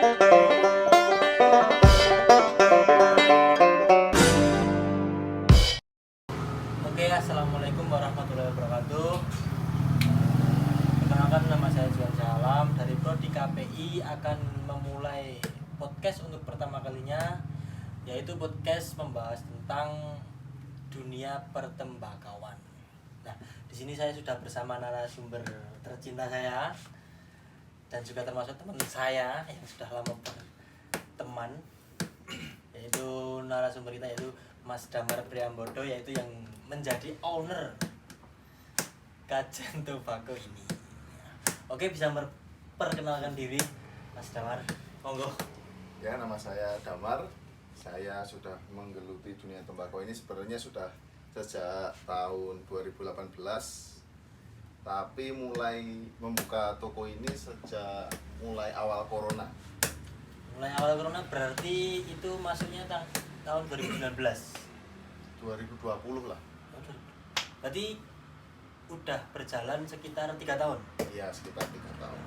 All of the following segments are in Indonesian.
Oke, assalamualaikum warahmatullahi wabarakatuh. Perkenalkan, nama saya Juan Salam dari Prodi KPI akan memulai podcast untuk pertama kalinya, yaitu podcast membahas tentang dunia pertembakauan. Nah, di sini saya sudah bersama narasumber tercinta saya dan juga termasuk teman saya yang sudah lama berteman, yaitu narasumber kita yaitu Mas Damar Priambodo, yaitu yang menjadi owner Kajen Tobacco ini. Oke, bisa memperkenalkan diri Mas Damar, monggo. Ya, nama saya Damar. Saya sudah menggeluti dunia tembakau ini sebenarnya sudah sejak tahun 2018. Tapi mulai membuka toko ini sejak mulai awal corona. Mulai awal corona berarti itu masuknya tahun 2019. 2020 lah. Berarti udah berjalan sekitar 3 tahun. Iya, sekitar 3 tahun.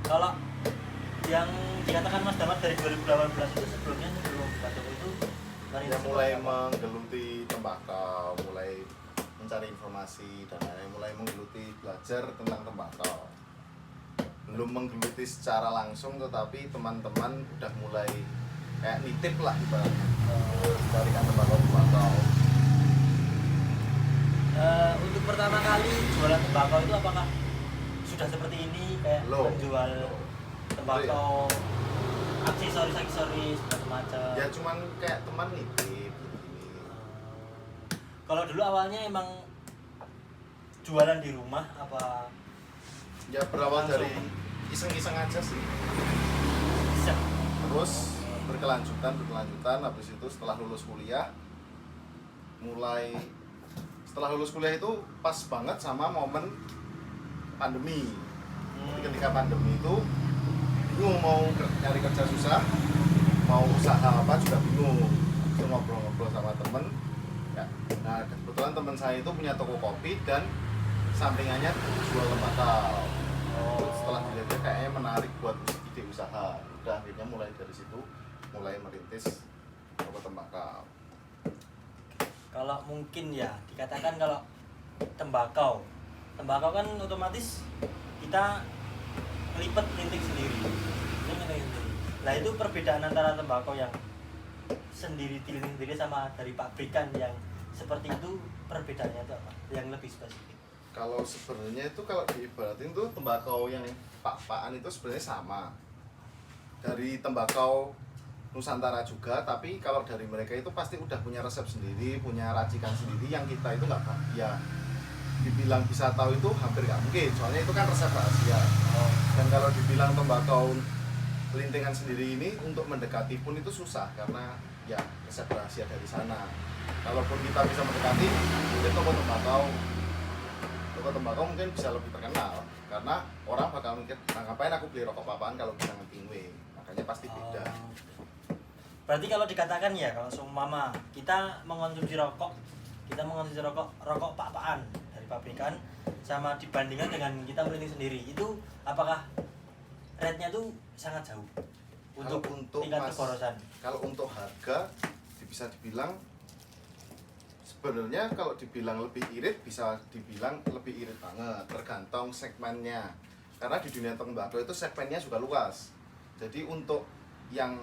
Kalau yang dikatakan Mas Damar dari 2018 itu sebelum buka toko itu Ya mulai menggeluti tembakau, mulai mencari informasi dan lain-lain, mulai menggeluti belajar tentang tembakau. Belum menggeluti secara langsung, tetapi teman-teman udah mulai kayak nitip lah ibaratnya. Carikan tembakau. Untuk pertama kali jualan tembakau itu apakah sudah seperti ini, kayak menjual tembakau, aksesoris macam-macam? Ya cuman kayak teman nitip begini. Kalau dulu awalnya emang jualan di rumah apa? Ya berawal langsung? dari iseng-iseng aja sih. Iseng. Terus berkelanjutan habis itu setelah lulus kuliah itu pas banget sama momen pandemi. Jadi ketika pandemi itu bingung mau cari kerja susah, mau usaha apa juga bingung. Itu ngobrol-ngobrol sama temen ya. Nah, kebetulan teman saya itu punya toko kopi dan sampingannya jual tembakau. Setelah dilihat kayaknya menarik buat ide usaha. Udah akhirnya mulai dari situ mulai merintis toko tembakau. Kalau mungkin ya dikatakan kalau tembakau kan otomatis kita ngelipet linting sendiri. Nah, itu perbedaan antara tembakau yang sendiri sama dari pabrikan yang seperti itu, perbedaannya itu apa? Yang lebih spesifik. Kalau sebenarnya itu kalau diibaratin tuh tembakau yang pak-pakan itu sebenarnya sama. Dari tembakau Nusantara juga, tapi kalau dari mereka itu pasti udah punya resep sendiri, punya racikan sendiri yang kita itu nggak ya dibilang bisa tahu itu hampir nggak mungkin, soalnya itu kan resep rahasia. Dan kalau dibilang tembakau lintingan sendiri ini untuk mendekati pun itu susah karena ya resep rahasia dari sana. Kalaupun kita bisa mendekati, mungkin toko tembakau mungkin bisa lebih terkenal karena orang bakal mikir, nah ngapain aku beli rokok papaan kalau bisa ngeting wing, makanya pasti beda. Berarti kalau dikatakan ya, kalau seumpama kita mengonsumsi rokok rokok pak-pakan dari pabrikan sama dibandingkan dengan kita melinting sendiri, itu apakah rate-nya tuh sangat jauh untuk tingkat keborosan? Kalau untuk harga bisa dibilang sebenarnya kalau dibilang lebih irit bisa dibilang lebih irit banget, tergantung segmennya. Karena di dunia tembakau itu segmennya juga luas. Jadi untuk yang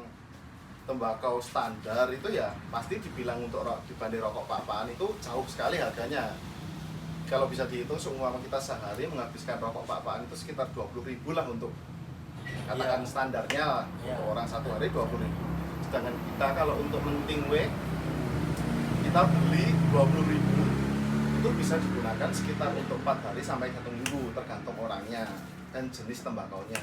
tembakau standar itu ya pasti dibilang untuk dibanding rokok pak-pakan itu jauh sekali harganya. Kalau bisa dihitung seumpama kita sehari menghabiskan rokok pak-pakan itu sekitar 20.000 lah untuk katakan standarnya lah. Untuk orang satu hari 20.000. Sedangkan kita kalau untuk menting kita beli 20.000 itu bisa digunakan sekitar untuk 4 hari sampai 1 minggu tergantung orangnya dan jenis tembakaunya.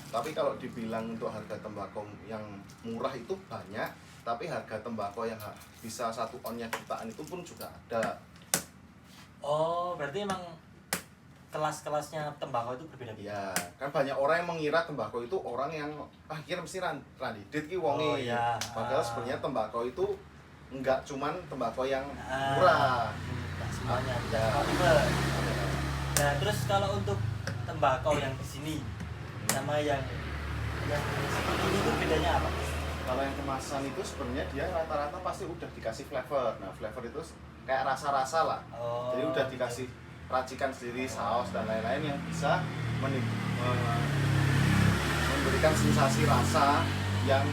Tapi kalau dibilang untuk harga tembakau yang murah itu banyak, tapi harga tembakau yang bisa 1 onnya jutaan itu pun juga ada. Oh, berarti emang kelas-kelasnya tembakau itu berbeda-beda. Ya, kan banyak orang yang mengira tembakau itu orang yang kira mesti randidit ki wonge. Ya. Padahal sebenarnya tembakau itu enggak cuman tembakau yang murah. Semuanya ya. Nah, terus kalau untuk tembakau yang di sini sama yang yang seperti ini tuh bedanya apa? Kalau yang kemasan itu sebenarnya dia rata-rata pasti udah dikasih flavor. Nah, flavor itu kayak rasa-rasa lah. Oh, Jadi udah dikasih racikan sendiri, saus dan lain-lain yang bisa memberikan sensasi rasa yang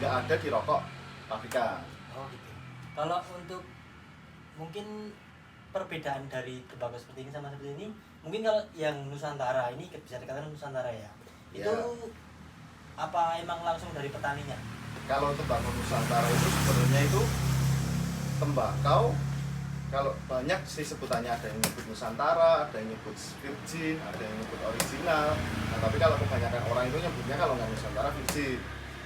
nggak ada di rokok pabrikan. oh gitu. Kalau untuk mungkin perbedaan dari tembakau seperti ini sama seperti ini, mungkin kalau yang Nusantara ini bisa dikatakan Nusantara ya, itu apa emang langsung dari petaninya? Kalau tembakau Nusantara itu sebenarnya itu tembakau, kalau banyak sih sebutannya, ada yang nyebut Nusantara, ada yang nyebut virgin, ada yang nyebut original. Nah, tapi kalau kebanyakan orang itu nyebutnya kalau nggak Nusantara virgin.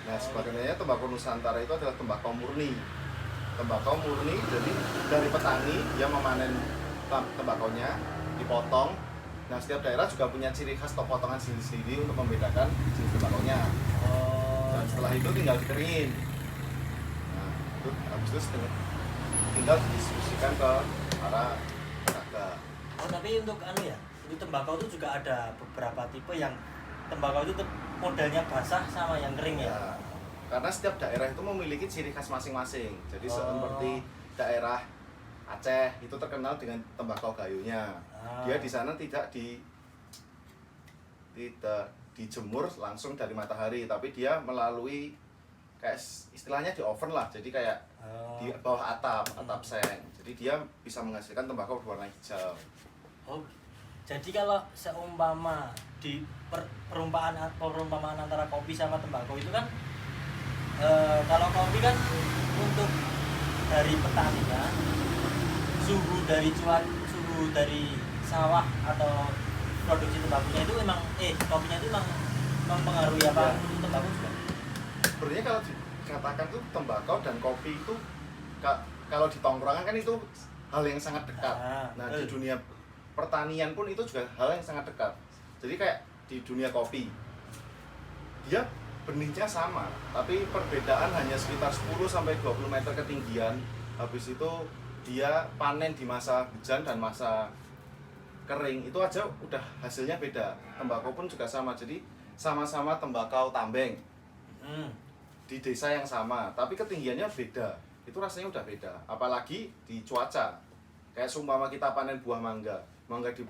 Nah, sebenarnya tembakau Nusantara itu adalah tembakau murni. Tembakau murni, jadi dari petani dia memanen tembakaunya, dipotong. Nah, setiap daerah juga punya ciri khas atau potongan sendiri-sendiri untuk membedakan jenis tembakaunya. Dan setelah itu tinggal dikeringin. Nah, itu habis itu tinggal didistribusikan ke para pedagang. Oh tapi untuk anu ya, untuk tembakau itu juga ada beberapa tipe yang tembakau itu modelnya basah sama yang kering ya. Karena setiap daerah itu memiliki ciri khas masing-masing. Jadi seperti daerah Aceh itu terkenal dengan tembakau gayunya. Dia di sana tidak dijemur langsung dari matahari, tapi dia melalui kayak istilahnya di oven lah. Jadi kayak di bawah atap seng. Jadi dia bisa menghasilkan tembakau berwarna hijau. Oh, jadi kalau seumpama di perumpamaan antara kopi sama tembakau itu kan, kalau kopi kan untuk dari petaninya, suhu dari sawah atau produksi tembakunya itu memang kopinya itu memang mempengaruhi apa untuk tembakau juga. Sebenarnya kalau dikatakan tuh tembakau dan kopi itu kalau di tongkrongan kan itu hal yang sangat dekat. Nah, di dunia pertanian pun itu juga hal yang sangat dekat. Jadi kayak di dunia kopi, dia benihnya sama, tapi perbedaan hanya sekitar 10-20 meter ketinggian. Habis itu dia panen di masa hujan dan masa kering, itu aja udah hasilnya beda. Tembakau pun juga sama, jadi sama-sama tembakau tambeng di desa yang sama, tapi ketinggiannya beda. Itu rasanya udah beda, apalagi di cuaca. Kayak seumpama kita panen buah mangga di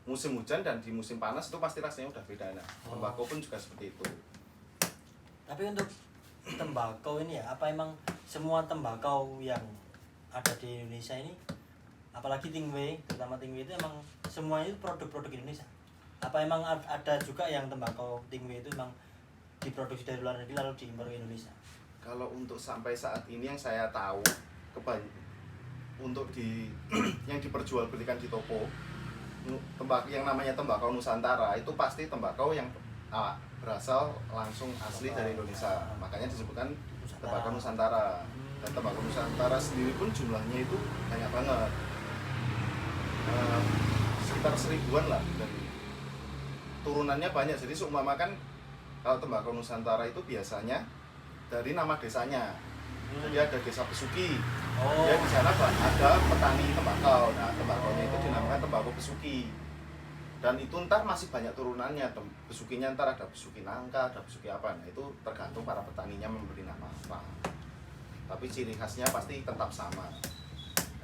musim hujan dan di musim panas itu pasti rasanya udah beda. Nah, tembakau pun juga seperti itu. Tapi untuk tembakau ini ya, apa emang semua tembakau yang ada di Indonesia ini, apalagi Tingwe, terutama Tingwe itu emang semuanya itu produk-produk Indonesia? Apa emang ada juga yang tembakau Tingwe itu emang diproduksi dari luar negeri lalu diimpor ke Indonesia? Kalau untuk sampai saat ini yang saya tahu, untuk yang diperjualbelikan di toko, yang namanya tembakau Nusantara itu pasti tembakau yang berasal langsung asli dari Indonesia. Makanya disebutkan tembakau Nusantara. Dan tembakau Nusantara sendiri pun jumlahnya itu banyak banget, sekitar 1000-an lah, dan turunannya banyak. Jadi seumpama kan kalau tembakau Nusantara itu biasanya dari nama desanya. Jadi ada desa Besuki. Ya di sana ada petani tembakau. Nah, tembakaunya itu dinamakan tembakau Besuki. Dan itu ntar masih banyak turunannya. Besukinya ntar ada Besuki Nangka, ada Besuki apa. Nah, itu tergantung para petaninya memberi nama apa. Tapi ciri khasnya pasti tetap sama.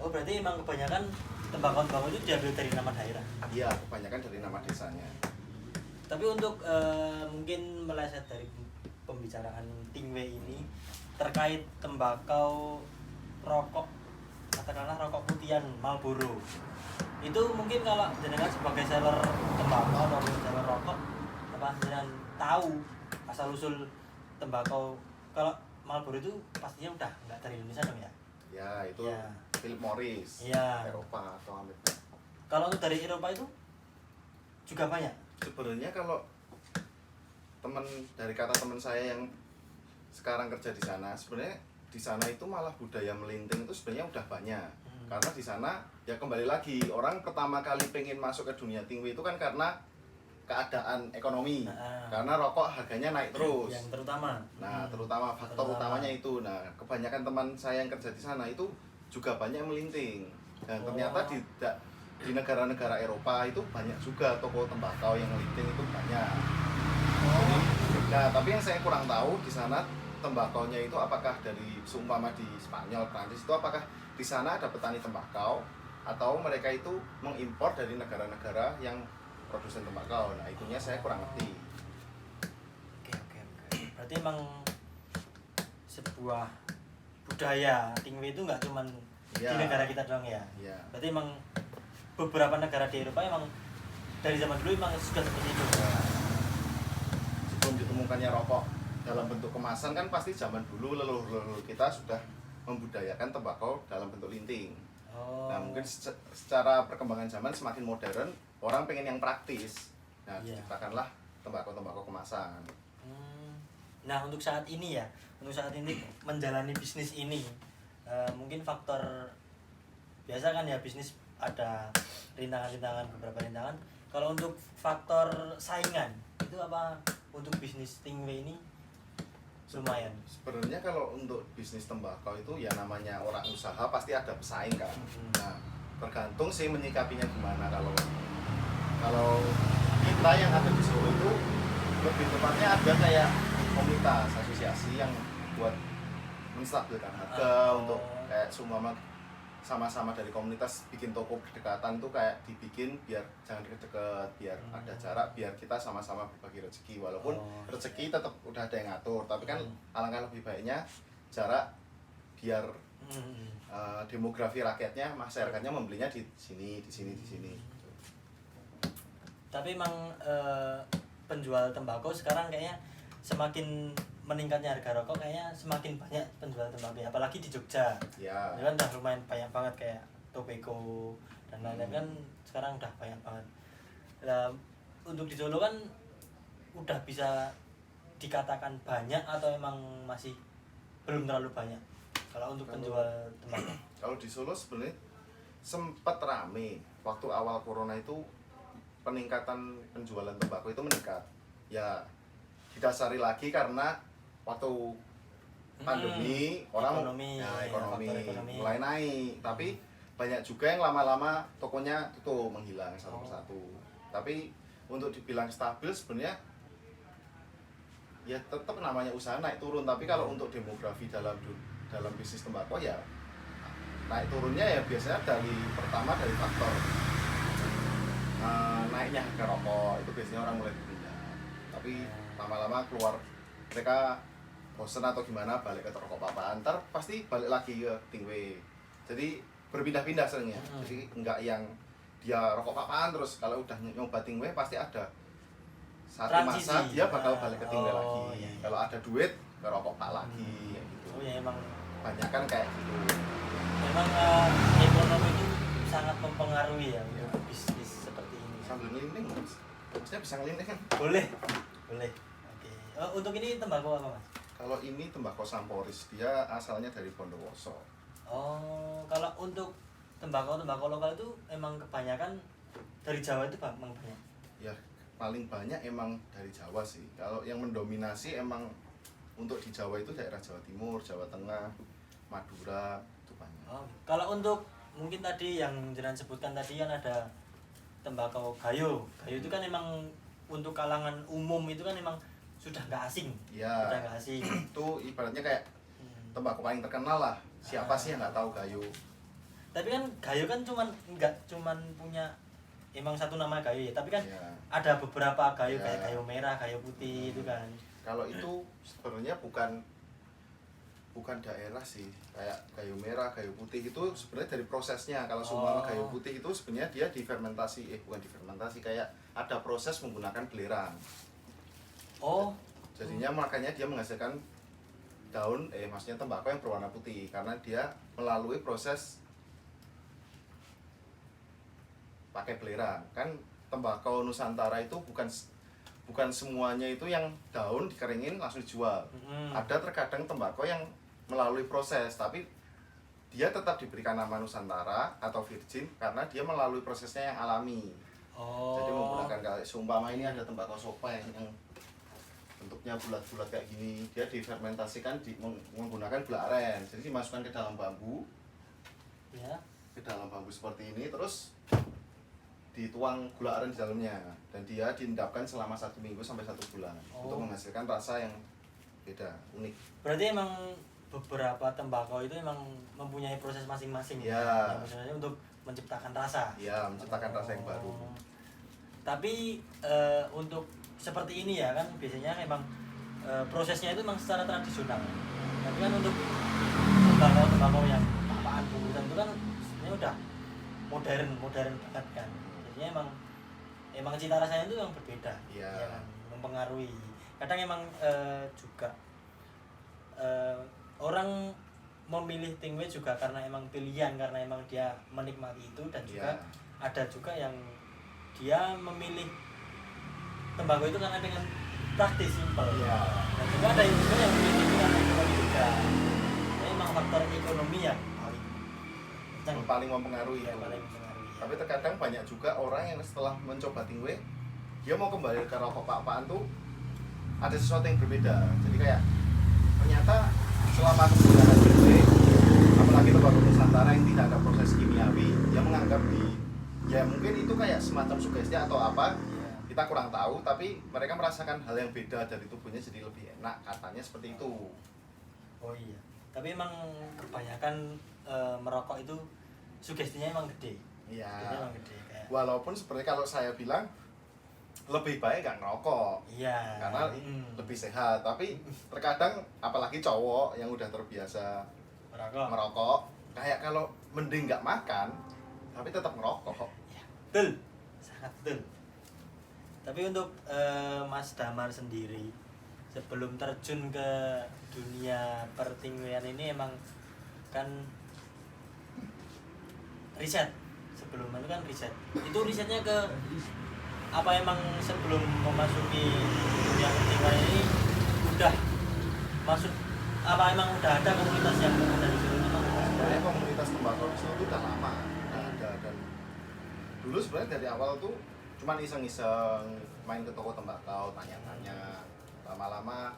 Oh, berarti emang kebanyakan tembakau itu diambil dari nama daerah? Iya, kebanyakan dari nama desanya. Tapi untuk mungkin meleset dari pembicaraan Tingwe ini terkait tembakau rokok, katakanlah rokok putihan Marlboro, itu mungkin kalau jenengan sebagai seller tembakau atau seller rokok, apa jenengan tahu asal usul tembakau? Kalau Marlboro itu pastinya udah nggak dari Indonesia dong ya? Ya, itu ya. Philip Morris, ya. Eropa atau Amerika. Kalau untuk dari Eropa itu juga banyak? Sebenarnya kalau kata teman saya yang sekarang kerja di sana, sebenarnya di sana itu malah budaya melinting itu sebenarnya udah banyak. Karena di sana ya kembali lagi, orang pertama kali pengen masuk ke dunia Tingwe itu kan karena keadaan ekonomi. Karena rokok harganya naik terus. Yang terutama. Nah, terutama faktor utamanya itu. Nah, kebanyakan teman saya yang kerja di sana itu juga banyak melinting. Dan ternyata di negara-negara Eropa itu banyak juga toko tembakau yang melinting itu banyak. Jadi Nah, tapi yang saya kurang tahu di sana tembakonya itu apakah dari seumpama di Spanyol, Prancis itu apakah di sana ada petani tembakau atau mereka itu mengimpor dari negara-negara yang produsen tembakau. Nah, itunya saya kurang ngerti. Oke. Berarti emang sebuah budaya Tingwe itu nggak cuman Iya. di negara kita doang ya. Iya. Berarti emang beberapa negara di Eropa emang dari zaman dulu emang sudah seperti itu. Sebelum ditemukannya rokok dalam bentuk kemasan kan pasti zaman dulu leluhur kita sudah membudayakan tembakau dalam bentuk linting. Oh. Nah, mungkin secara perkembangan zaman semakin modern, orang pengen yang praktis. Nah, Iya. diciptakanlah tembakau kemasan. Nah, untuk saat ini menjalani bisnis ini, mungkin faktor biasa kan ya, bisnis ada beberapa rintangan. Kalau untuk faktor saingan itu apa untuk bisnis Tingwe ini lumayan? Sebenarnya kalau untuk bisnis tembakau itu ya namanya orang usaha pasti ada pesaing kan. Nah, tergantung sih menyikapinya gimana. Kalau kita yang ada di Solo itu lebih tepatnya ada kayak komunitas asosiasi yang buat menstabilkan harga untuk kayak seumpama sama-sama dari komunitas bikin toko berdekatan tuh kayak dibikin biar jangan deket-deket, biar ada jarak, biar kita sama-sama berbagi rezeki walaupun rezeki tetap udah ada yang ngatur, tapi kan alangkah lebih baiknya jarak biar demografi rakyatnya, masyarakatnya membelinya di sini. Tapi emang penjual tembakau sekarang kayaknya semakin meningkatnya harga rokok, kayaknya semakin banyak penjual tembakau, apalagi di Jogja. Ya. Kan udah lumayan banyak banget kayak Tobacco dan lain-lain kan sekarang udah banyak banget. Nah, untuk di Solo kan udah bisa dikatakan banyak atau emang masih belum terlalu banyak kalau untuk penjual tembakau? Kalau di Solo sebenarnya sempat rame waktu awal corona itu, peningkatan penjualan tembakau itu meningkat. Ya didasari lagi karena waktu pandemi orang ekonomi mulai naik, tapi banyak juga yang lama-lama tokonya tutup menghilang satu persatu. Tapi untuk dibilang stabil sebenarnya ya tetap namanya usaha naik turun, tapi kalau untuk demografi dalam bisnis tembakau ya naik turunnya ya biasanya pertama dari faktor naiknya harga rokok, itu biasanya orang mulai berpindah, tapi lama-lama keluar mereka bosen atau gimana balik ke rokok papaan, ntar pasti balik lagi ke Tingwe. Jadi berpindah-pindah seringnya. Jadi enggak yang dia rokok papaan terus, kalau udah nyoba Tingwe pasti ada satu masa dia bakal balik ke Tingwe lagi. Iya. Kalau ada duit ke rokok pak lagi gitu. Oh ya, emang Banyak kan kayak gitu. memang ekonomi itu sangat mempengaruhi ya untuk bisnis seperti ini. Sambil ngelinding mas, maksudnya bisa ngelinding kan? Boleh. Oke. Untuk ini tembakau apa mas? Kalau ini tembakau Samporis, dia asalnya dari Bondowoso. Oh, kalau untuk tembakau lokal itu emang kebanyakan dari Jawa itu bang banyak? Ya paling banyak emang dari Jawa sih. Kalau yang mendominasi emang untuk di Jawa itu daerah Jawa Timur, Jawa Tengah, Madura itu banyak. Oh, kalau untuk mungkin tadi yang jenengan sebutkan tadi kan ada tembakau gayo. Gayo itu kan emang untuk kalangan umum itu kan emang sudah nggak asing. Ya. Sudah nggak asing. Itu ibaratnya kayak tembakau paling terkenal lah. Siapa sih yang nggak tahu gayo? Tapi kan gayo kan nggak cuman punya emang satu nama gayo ya, tapi kan Ya. ada beberapa gayo Ya. kayak gayo merah, gayo putih itu kan. Kalau itu sebenarnya bukan daerah sih, kayak gayo merah, gayo putih itu sebenarnya dari prosesnya. Kalau semua gayo putih itu sebenarnya dia difermentasi, bukan difermentasi, kayak ada proses menggunakan belerang. Oh, Jadinya makanya dia menghasilkan daun, maksudnya tembakau yang berwarna putih karena dia melalui proses pakai belerang. Kan tembakau Nusantara itu bukan semuanya itu yang daun dikeringin langsung dijual. Ada terkadang tembakau yang melalui proses, tapi dia tetap diberikan nama Nusantara atau virgin karena dia melalui prosesnya yang alami. Jadi menggunakan kayak seumpama ini ada tembakau sopai yang bentuknya bulat-bulat kayak gini, dia difermentasikan menggunakan gula aren. Jadi dimasukkan ke dalam bambu, ya. seperti ini, terus dituang gula aren di dalamnya dan dia diendapkan selama 1 minggu sampai 1 bulan untuk menghasilkan rasa yang beda, unik. Berarti emang beberapa tembakau itu emang mempunyai proses masing-masing ya, maksudnya untuk menciptakan rasa. Ya, menciptakan rasa yang baru. Tapi untuk seperti ini ya kan biasanya emang prosesnya itu memang secara tradisional. Tapi kan untuk tembakau yang apaan bungkusan itu kan sebenarnya udah modern banget kan. Biasanya emang cita rasanya itu yang berbeda. Iya. Ya kan? Mempengaruhi. Kadang emang juga orang memilih tingwe juga karena emang pilihan, karena emang dia menikmati itu, dan juga ada juga yang dia memilih tembakau itu karena pengen praktis, simpel. Dan juga ada juga yang memilih itu karena ekonomi juga. Jadi emang faktor ekonomi yang paling mempengaruhi. Ya, paling mempengaruhi. Tapi terkadang banyak juga orang yang setelah mencoba tingwe dia mau kembali ke rokok pak-pakan tuh ada sesuatu yang berbeda. Jadi kayak ternyata selama menggunakan tingwe, apalagi tembakau Nusantara yang tidak ada proses kimiawi, dia menganggap ya mungkin itu kayak semacam sugesti atau apa, kita kurang tahu, tapi mereka merasakan hal yang beda dari tubuhnya jadi lebih enak, katanya seperti itu. Oh iya, tapi emang kebanyakan merokok itu sugestinya emang gede. Iya. Emang gede kayak. Walaupun seperti kalau saya bilang lebih baik nggak ngerokok. Iya. Karena lebih sehat. Tapi terkadang apalagi cowok yang udah terbiasa merokok, kayak kalau mending nggak makan, tapi tetap ngerokok. Ya, betul, sangat betul. Tapi untuk Mas Damar sendiri, sebelum terjun ke dunia pertingwean ini emang kan riset. Sebelum itu kan riset. Itu risetnya ke apa, emang sebelum memasuki dunia pertingwean ini udah masuk apa, emang udah ada komunitas yang ada di sini? Sebenarnya komunitas tembakau di sini udah lama, udah ada. Dan dulu sebenarnya dari awal tuh cuman iseng-iseng main ke toko tembakau, tanya-tanya, lama-lama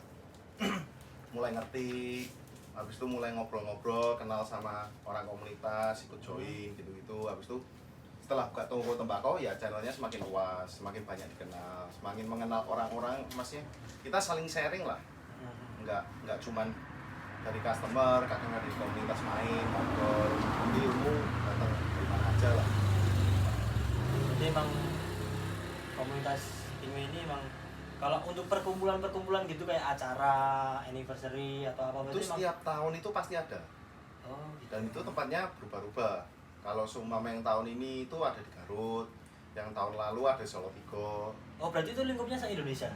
mulai ngerti, habis itu mulai ngobrol-ngobrol, kenal sama orang komunitas, ikut join gitu-gitu. Habis itu setelah buka toko tembakau ya channelnya semakin luas, semakin banyak dikenal, semakin mengenal orang-orang. Maksudnya kita saling sharing lah, nggak cuman dari customer, kadang dari komunitas main, ngobrol, ambil ilmu, datang dari mana aja lah. Jadi emang komunitas tingwe ini emang kalau untuk perkumpulan gitu kayak acara anniversary atau apa Itu setiap tahun itu pasti ada. Oh, gitu. Dan itu tempatnya berubah-ubah. Kalau seumpama yang tahun ini itu ada di Garut, yang tahun lalu ada di Solo Tigo. Oh, berarti itu lingkupnya se-Indonesia?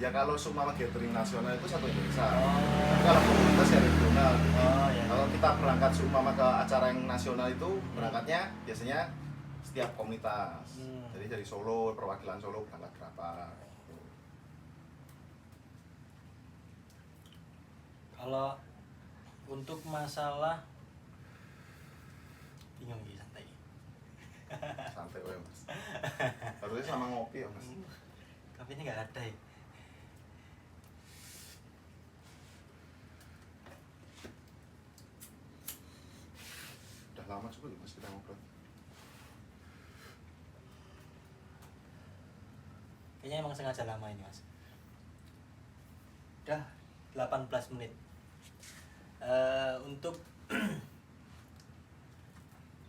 Ya kalau seumpama gathering nasional itu satu Indonesia. Oh. Tapi kalau komunitas ya regional. Oh, iya. Kalau kita berangkat seumpama ke acara yang nasional itu berangkatnya biasanya setiap komunitas. Jadi dari Solo, perwakilan Solo berangkat berapa. Kalau untuk masalah bingung ya, santai. Santai wae Mas. Harusnya sama ngopi ya Mas. Tapi ini nggak ada ya. Udah lama juga ya Mas kita ngobrol. Kayaknya emang sengaja lama ini Mas. Udah 18 menit. Untuk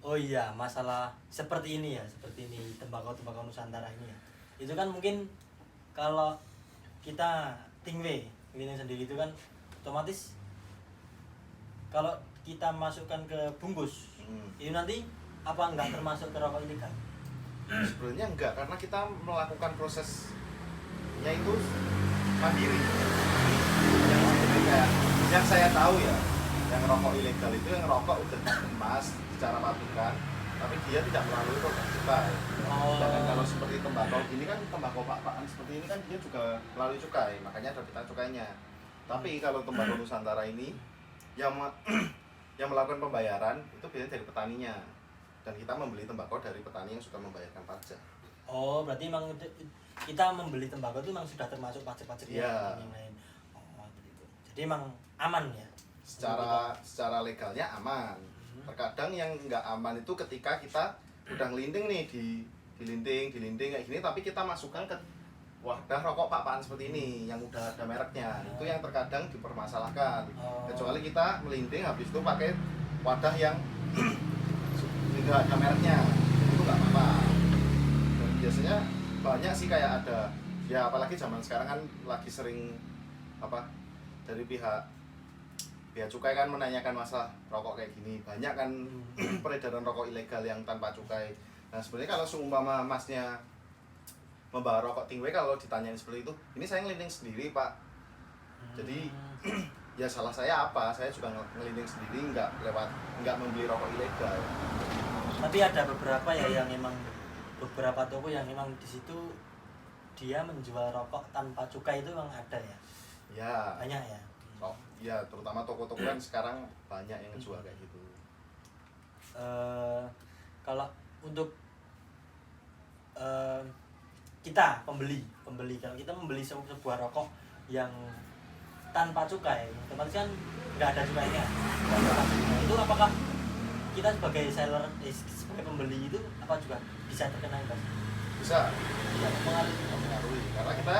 oh iya, masalah seperti ini ya, seperti ini tembakau Nusantara ini ya. Itu kan mungkin kalau kita tingwe ini sendiri itu kan otomatis kalau kita masukkan ke bungkus ini nanti apa enggak termasuk ke rokok ilegal? Sebenarnya enggak, karena kita melakukan prosesnya itu mandiri. Yang saya tahu ya, yang rokok ilegal itu yang rokok udah dikemas secara pabrikan, tapi dia tidak melalui proses cukai. Sedangkan kalau seperti tembakau ini kan, tembakau pak-pakan seperti ini kan dia juga melalui cukai, makanya ada pita cukainya. Tapi kalau tembakau Nusantara ini yang yang melakukan pembayaran itu biasanya dari petaninya, dan kita membeli tembakau dari petani yang sudah membayarkan pajak. Oh, berarti memang kita membeli tembakau itu memang sudah termasuk pajak-pajak yang lain. Oh, begitu. Jadi memang aman ya. Secara legalnya aman. Terkadang yang nggak aman itu ketika kita udah ngelinding nih di dilinting kayak gini, tapi kita masukkan ke wadah rokok pak-pakan seperti ini yang udah ada mereknya. Itu yang terkadang dipermasalahkan. Kecuali kita melinting habis itu pakai wadah yang tidak ada mereknya, itu nggak apa-apa. Dan biasanya banyak sih kayak ada, ya apalagi zaman sekarang kan lagi sering apa dari pihak cukai kan menanyakan masalah rokok kayak gini. Banyak kan peredaran rokok ilegal yang tanpa cukai. Nah sebenarnya kalau seumpama masnya membawa rokok tingwe, kalau ditanyain seperti itu, ini saya ngelinting sendiri pak, jadi ya salah saya apa? Saya juga ngelinting sendiri, nggak membeli rokok ilegal. Tapi ada beberapa ya yang emang beberapa toko yang emang di situ dia menjual rokok tanpa cukai, itu memang ada ya? Ya. Banyak ya? Oh, ya terutama toko-toko kan sekarang banyak yang ngejual kayak gitu. Kalau untuk kita pembeli kalau kita membeli sebuah rokok yang tanpa cukai, otomatis kan nggak ada cukainya. Itu apakah kita sebagai seller, sebagai pembeli itu apa juga bisa terkena imbas? Bisa Mempengaruhi. mempengaruhi karena kita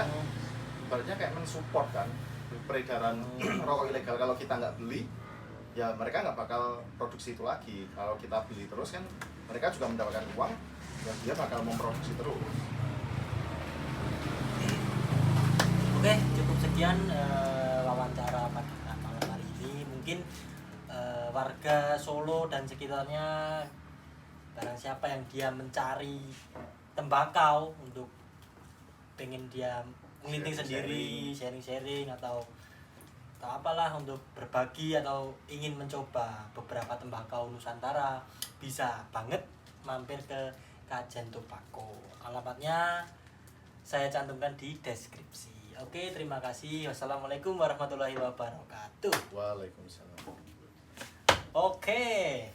ibaratnya kayak mensupport kan peredaran rokok ilegal. Kalau kita nggak beli, ya mereka nggak bakal produksi itu lagi. Kalau kita beli terus kan mereka juga mendapatkan uang dan dia bakal memproduksi terus. Oke, cukup sekian wawancara pada malam hari ini. Mungkin warga Solo dan sekitarnya, barang siapa yang dia mencari tembakau untuk pengen dia ngelinting sendiri, sharing-sharing atau apalah untuk berbagi, atau ingin mencoba beberapa tembakau Nusantara, bisa banget mampir ke Kajen Tobacco. Alamatnya saya cantumkan di deskripsi. Oke, terima kasih. Wassalamualaikum warahmatullahi wabarakatuh. Waalaikumsalam. Oke.